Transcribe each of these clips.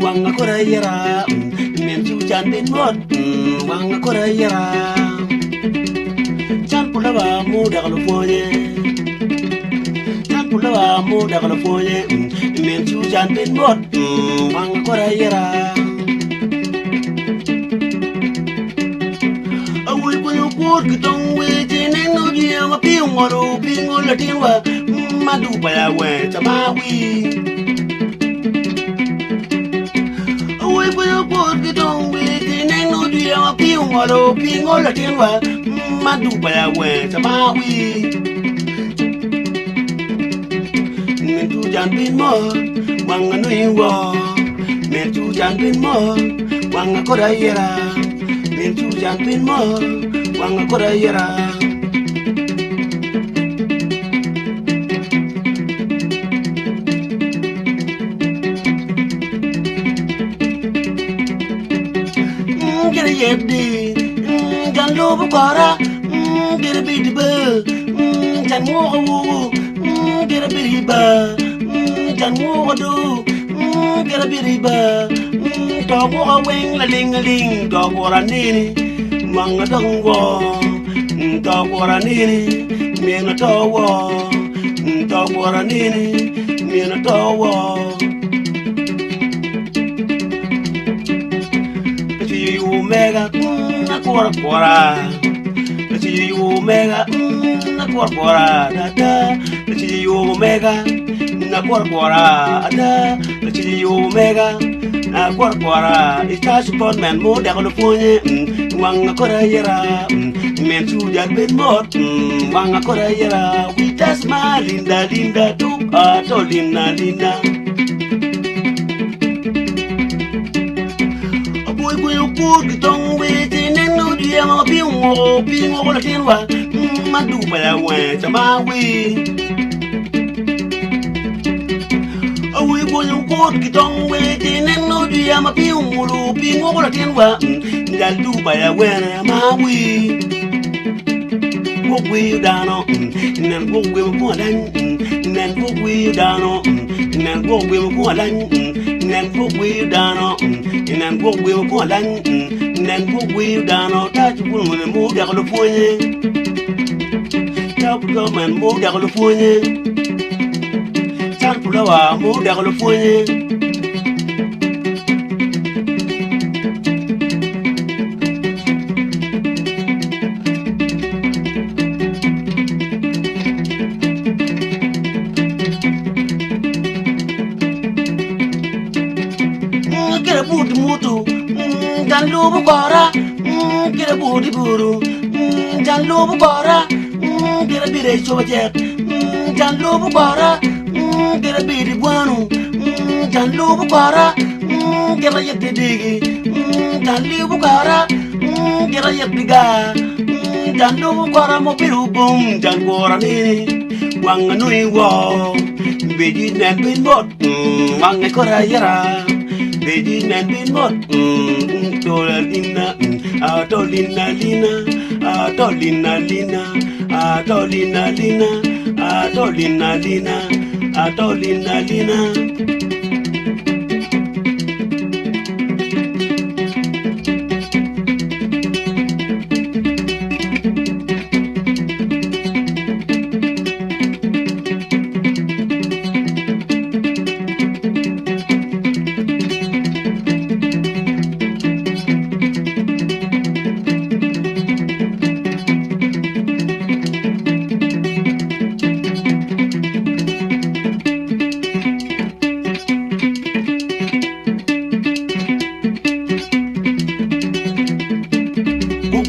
Wanga korayera, mentu jandin mod, wanga korayera. Champulawa muda kalofoye, champulawa muda kalofoye, mentu jandin mod, wanga korayera. Awi punya kur kitong weje neno dia ngapingoro pingo latinwa madu paya we chamawi. Porque don't wait in no dia a pingo pingo la tinwa madu pa we tamawi mentu janpin mo wanga no inwo mentu janpin mo wanga korayera mentu janpin mo wanga korayera Yedi, Jan Lobo Kara, get a bit bird, Jan Woo, get a bit bird, Jan Woo, get a bit bird, dog or a wing, a ling a ling, dog or a nini, Manga don't war, dog or a nini, me and a tower, dog or a nini, me and a tower. Omega, na quora, let's see you omega, na quora, da, let's see you omega, na quora, da, let's see you omega, na quora, it's a support man, more than on the phone, wanga corayera, men to that bit more, wanga corayera, we just my Linda, to Linda. Good don't wait in no dia pingo la tinwa madu pa we tamawi awi boyo good don't wait in no dia pingo la tinwa ndandu pa we mawi we dano nen we mo lan nen we dano nen we mo lan nen we dano nen we mo lan nen we dano ta chukul mo da ko fonye ta ko man mo da ko fonye ta pulawa mo da ko fonye get a boot moto, Jan Lobo Kara, get a booty buru, Jan Lobo Kara, get a bit of sojet, Jan Lobo Kara, get a bit of guano, Jan Lobo Kara, get a yet diggy, Jan Lobo Kara, get a yet biga, Jan Lobo Kara mobilu boom, Jan Gorani, Wanganui war, Bidin and Binbot, Wanga Korayera. Beji nan bin mot, tolina, tolina lina, tolina lina, tolina lina, tolina lina, tolina lina.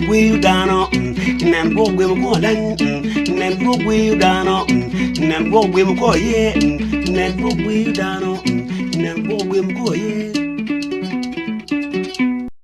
We down on, and go we go down, and go we down on, and go we go yeah, and go we down on, gwem ko ye